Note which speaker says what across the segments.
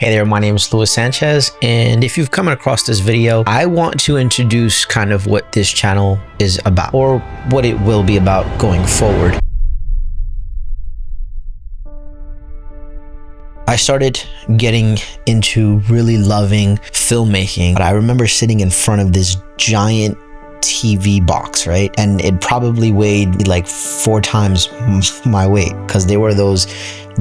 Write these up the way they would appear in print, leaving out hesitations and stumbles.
Speaker 1: Hey there, my name is Luis Sanchez, and if you've come across this video, I want to introduce kind of what this channel is about, or what it will be about going forward. I started getting into really loving filmmaking. I remember sitting in front of this giant TV box, right? And it probably weighed like 4 times my weight, because they were those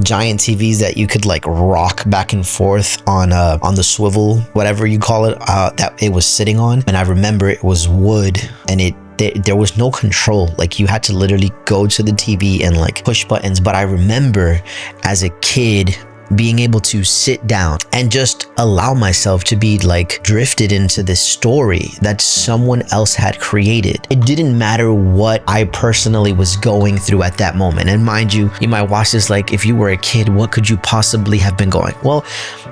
Speaker 1: giant TVs that you could like rock back and forth on the swivel, whatever you call it, that it was sitting on. And I remember it was wood, and there was no control. Like, you had to literally go to the TV and like push buttons. But I remember as a kid being able to sit down and just allow myself to be like drifted into this story that someone else had created. It didn't matter what I personally was going through at that moment. And mind you, you might watch this like, if you were a kid, what could you possibly have been going? Well,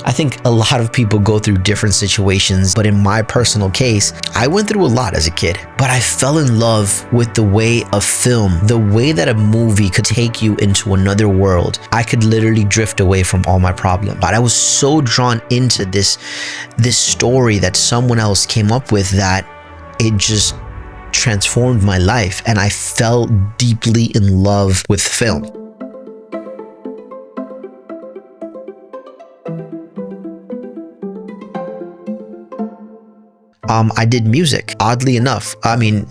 Speaker 1: I think a lot of people go through different situations, but in my personal case, I went through a lot as a kid, but I fell in love with the way a film, the way that a movie could take you into another world. I could literally drift away from all my problems. But I was so drawn into this story that someone else came up with, that it just transformed my life, and I fell deeply in love with film. I did music, oddly enough. I mean,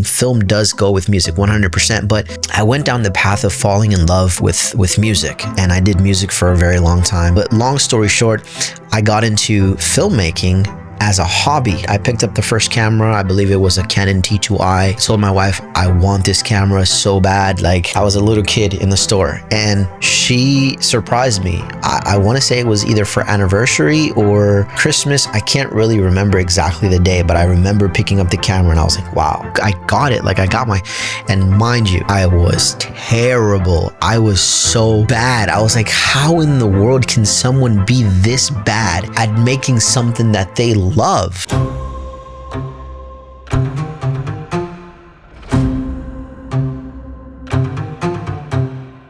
Speaker 1: film does go with music 100%, but I went down the path of falling in love with music, and I did music for a very long time. But long story short, I got into filmmaking as a hobby. I picked up the first camera. I believe it was a Canon T2i. Told my wife, I want this camera so bad. Like, I was a little kid in the store, and she surprised me. I want to say it was either for anniversary or Christmas. I can't really remember exactly the day, but I remember picking up the camera and I was like, wow, I got it. Like, I got and mind you, I was terrible. I was so bad. I was like, how in the world can someone be this bad at making something that they love?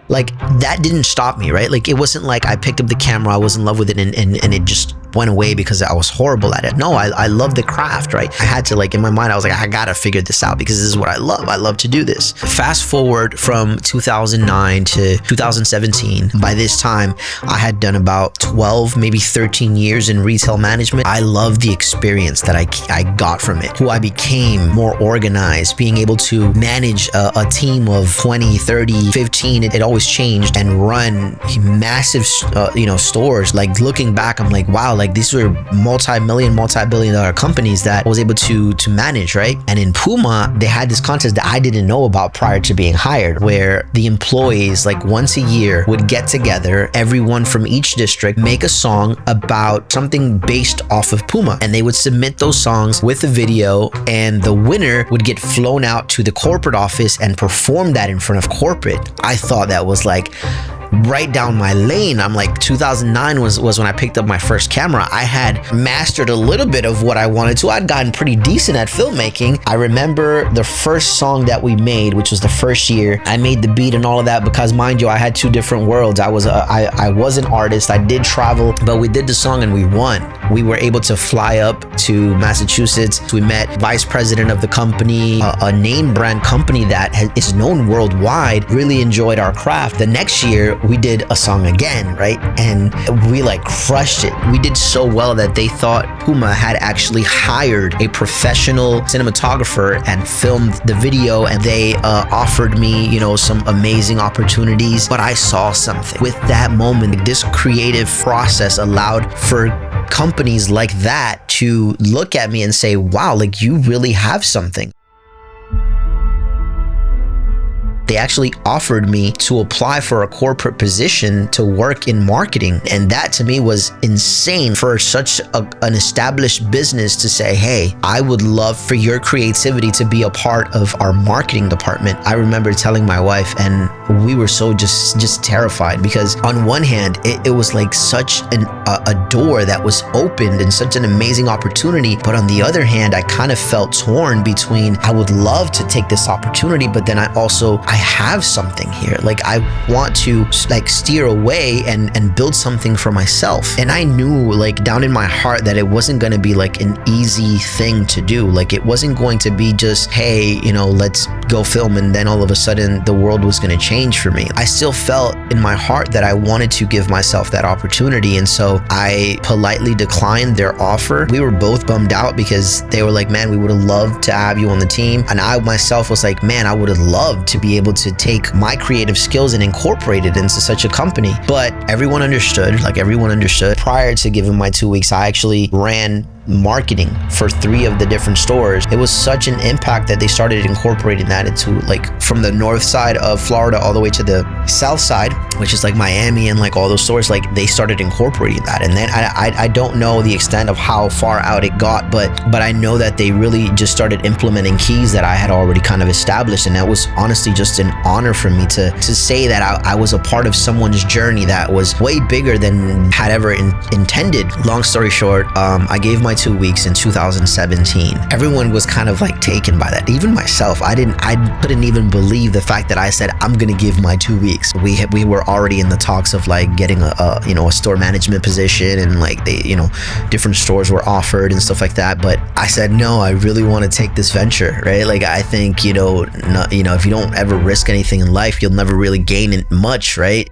Speaker 1: Like, that didn't stop me, right? Like, it wasn't like I picked up the camera, I was in love with it, and it just went away because I was horrible at it. No, I love the craft, right? I had to, like, in my mind, I was like, I gotta figure this out because this is what I love. I love to do this. Fast forward from 2009 to 2017. By this time, I had done about 12, maybe 13 years in retail management. I love the experience that I got from it. Who I became, more organized, being able to manage a team of 20, 30, 15. It always changed, and run massive, stores. Like, looking back, I'm like, wow, like, these were multi-billion dollar companies that I was able to manage, right? And in Puma, they had this contest that I didn't know about prior to being hired, where the employees, like, once a year would get together, everyone from each district, make a song about something based off of Puma, and they would submit those songs with a video, and the winner would get flown out to the corporate office and perform that in front of corporate. I thought that was like right down my lane. I'm like, 2009 was when I picked up my first camera. I had mastered a little bit of what I wanted to. I'd gotten pretty decent at filmmaking. I remember the first song that we made, which was the first year. I made the beat and all of that because, mind you, I had 2 different worlds. I was an artist. I did travel, but we did the song and we won. We were able to fly up to Massachusetts. We met vice president of the company, a name brand company that is known worldwide. Really enjoyed our craft. The next year, we did a song again, right? And we like crushed it. We did so well that they thought Puma had actually hired a professional cinematographer and filmed the video, and they offered me, some amazing opportunities. But I saw something with that moment. This creative process allowed for companies like that to look at me and say, wow, like, you really have something. They actually offered me to apply for a corporate position to work in marketing. And that to me was insane for such an established business to say, hey, I would love for your creativity to be a part of our marketing department. I remember telling my wife, and we were so just terrified, because on one hand, it was like such a door that was opened and such an amazing opportunity. But on the other hand, I kind of felt torn between, I would love to take this opportunity, but then I have something here. Like I want to like steer away and build something for myself. And I knew like down in my heart that it wasn't going to be like an easy thing to do. Like it wasn't going to be just, hey, you know, let's go film and then all of a sudden the world was going to change for me. I still felt in my heart that I wanted to give myself that opportunity. And so I politely declined their offer. We were both bummed out because they were like, man, we would have loved to have you on the team. And I myself was like, man, I would have loved to be able to take my creative skills and incorporate it into such a company. But everyone understood, prior to giving my 2 weeks, I actually ran marketing for 3 of the different stores. It was such an impact that they started incorporating that into like from the north side of Florida all the way to the south side, which is like Miami and like all those stores. Like they started incorporating that. And then I don't know the extent of how far out it got, but I know that they really just started implementing keys that I had already kind of established. And that was honestly just an honor for me to say that I was a part of someone's journey that was way bigger than had ever intended. Long story short, I gave my 2 weeks in 2017. Everyone was kind of like taken by that. Even myself, I couldn't even believe the fact that I said I'm gonna give my 2 weeks. We were already in the talks of like getting a store management position, and like they, you know, different stores were offered and stuff like that. But I said no, I really want to take this venture, right? Like I think, if you don't ever risk anything in life, you'll never really gain it much, right?